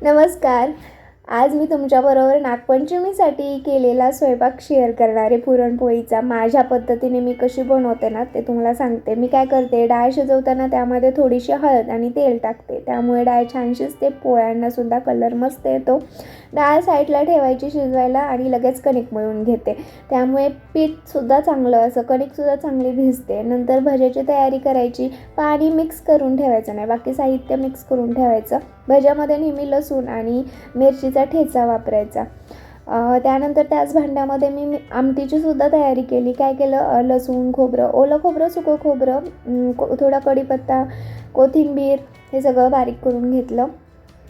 नमस्कार. आज मी तुमच्याबरोबर नागपंचमीसाठी केलेला स्वयंपाक शेअर करणार आहे पुरणपोळीचा. माझ्या पद्धतीने मी कशी बनवते ना ते तुम्हाला सांगते. मी काय करते, डाळ शिजवताना त्यामध्ये थोडीशी हळद आणि तेल टाकते. त्यामुळे डाळ छान शिजते, पोळ्यांनासुद्धा कलर मस्त येतो. डाळ साईडला ठेवायची शिजवायला आणि लगेच कणिक मळून घेते. त्यामुळे पीठसुद्धा चांगलं असं कणिकसुद्धा चांगली भिजते. नंतर भज्याची तयारी करायची. पाणी मिक्स करून ठेवायचं नाही, बाकी साहित्य मिक्स करून ठेवायचं. भज्यामध्ये नेहमी लसूण आणि मिरचीचा ठेचा वापरायचा. त्यानंतर त्याच भांड्यामध्ये मी आमटीची सुद्धा तयारी केली. काय केलं, लसूण, खोबरं, ओलं खोबरं, सुकं खोबरं, थोडा कढीपत्ता, कोथिंबीर हे सगळं बारीक करून घेतलं.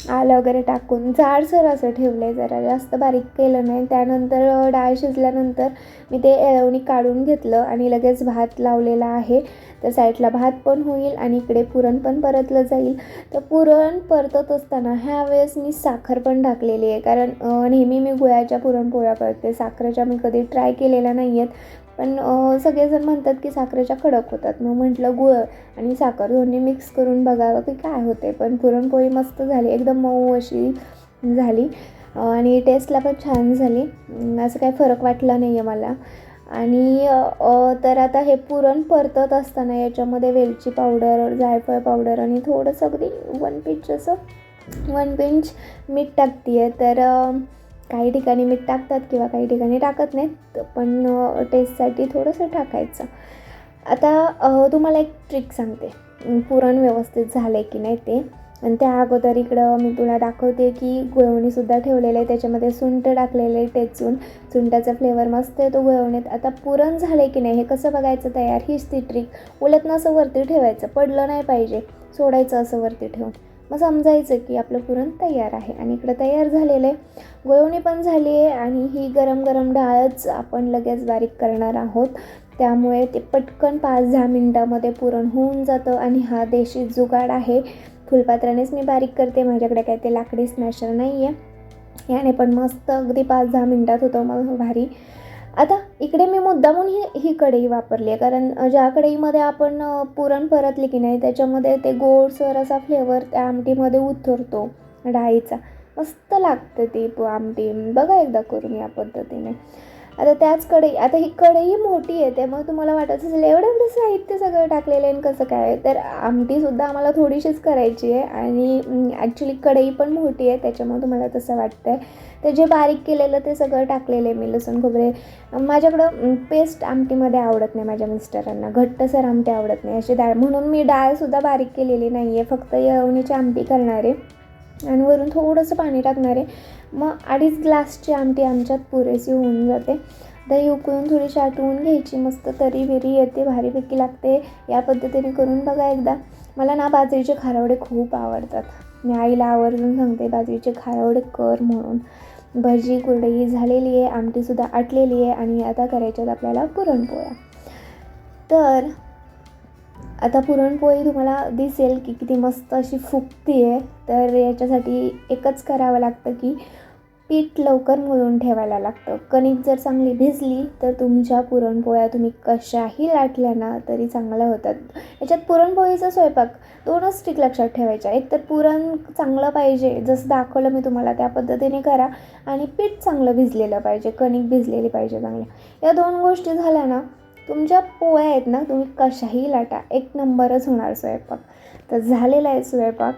आलं वगैरे टाकून जाडसर असं ठेवलं आहे, जरा जास्त बारीक केलं नाही. त्यानंतर डाळ शिजल्यानंतर मी ते येळवणी काढून घेतलं आणि लगेच भात लावलेला आहे. तर साईडला भात पण होईल आणि इकडे पुरण पण परतलं जाईल. तर पुरण परतत असताना ह्या वेळेस मी साखर पण टाकलेली आहे, कारण नेहमी मी गुळाच्या पुरणपोळ्या करते, साखरेच्या मी कधी ट्राय केलेल्या नाही आहेत. पण सगळेजण म्हणतात की साखरेच्या कडक होतात. मग म्हटलं गुळ आणि साखर दोन्ही मिक्स करून बघावं की काय होते. पण पुरणपोळी मस्त झाली, एकदम मऊ अशी झाली आणि टेस्टला पण छान झाली. असं काही फरक वाटला नाही आहे मला. आणि तर आता हे पुरण परतत असताना याच्यामध्ये वेलची पावडर, जायफळ पावडर आणि थोडंसं अगदी 1 पिंच मीठ टाकते आहे. तर काही ठिकाणी मीठ टाकतात किंवा काही ठिकाणी टाकत नाहीत, पण टेस्टसाठी थोडंसं टाकायचं. आता तुम्हाला एक ट्रिक सांगते, पुरण व्यवस्थित झालं आहे की नाही ते. आणि त्या अगोदर इकडं मी तुला दाखवते की गुळवणीसुद्धा ठेवलेलं आहे, त्याच्यामध्ये सुंठ टाकलेलं आहे टेचून. सुंठाचा फ्लेवर मस्त येतो गुळवणीत. आता पुरण झालं आहे की नाही हे कसं बघायचं तयार, हीच ती ट्रिक. उलटनं असं वरती ठेवायचं, पडलं नाही पाहिजे, सोडायचं असं वरती ठेवून. मग समजायचं की आपलं पुरण तयार आहे. आणि इकडं तयार झालेलं आहे, गुळवणी पण झाली आहे आणि ही गरम गरम डाळच आपण लगेच बारीक करणार आहोत. त्यामुळे ते पटकन 5-10 मिनटामध्ये पुरण होऊन जातं. आणि हा देशी जुगाड आहे, फुलपात्रानेच मी बारीक करते, माझ्याकडे काय ते लाकडी स्मॅशर नाही आहे. याने पण मस्त अगदी 5-10 मिनटात होतं मग भारी. आता इकडे मी मुद्दामून ही कढई वापरली आहे, कारण ज्या कढईमध्ये आपण पुरण परतले की नाही त्याच्यामध्ये ते गोडसर असा फ्लेवर त्या आमटीमध्ये उतरतो डाळीचा. मस्त लागतं ती आमटी, बघा एकदा करून या पद्धतीने. आता त्याच कढई, आता ही कढई मोठी आहे त्यामुळे तुम्हाला वाटत असेल एवढं एवढं साहित्य सगळं टाकलेलं आहे आणि कसं काय. तर आमटीसुद्धा आम्हाला थोडीशीच करायची आहे आणि ॲक्च्युली कढई पण मोठी आहे त्याच्यामुळे तुम्हाला तसं वाटतं आहे. तर जे बारीक केलेलं ते सगळं टाकलेलं आहे मी, लसूण खोबरे. माझ्याकडं पेस्ट आमटीमध्ये आवडत नाही, माझ्या मिस्टरांना घट्टसर आमटी आवडत नाही अशी डाळ, म्हणून मी डाळसुद्धा बारीक केलेली नाही आहे, फक्त येळवणीची आमटी करणार आहे आणि वरून थोडंसं पाणी टाकणार आहे. मग 2.5 ग्लासची आमटी आमच्यात पुरेशी होऊन जाते. दही उकळून थोडीशी आटवून घ्यायची, मस्त तरी बिरी येते, भारीपैकी लागते. या पद्धतीने करून बघा एकदा. मला ना बाजरीचे खारवडे खूप आवडतात, मी आईला आवर्जून सांगते बाजरीचे खारवडे कर म्हणून. भजी कुरडई झालेली आहे, आमटीसुद्धा आटलेली आहे आणि आता करायच्यात आपल्याला पुरणपोळ्या. तर आता पुरणपोळी तुम्हाला दिसेल की किती मस्त अशी फुगती आहे. तर याच्यासाठी एकच करावं लागतं की पीठ लवकर मळून ठेवायला लागतं. कणिक जर चांगली भिजली तर तुमच्या पुरणपोळ्या तुम्ही कशाही लाटल्या ना तरी चांगल्या होतात. याच्यात पुरणपोळीचा स्वयंपाक 2च ट्रिक लक्षात ठेवायच्या. एक तर पुरण चांगलं पाहिजे, जसं दाखवलं मी तुम्हाला त्या पद्धतीने करा. आणि पीठ चांगलं भिजलेलं पाहिजे, कणिक भिजलेली पाहिजे चांगल्या. या 2 गोष्टी झाल्या ना, तुमच्या पोळ्या आहेत ना तुम्ही कशाही लाटा, एक नंबरच होणार स्वयंपाक. तर झालेला आहे स्वयंपाक.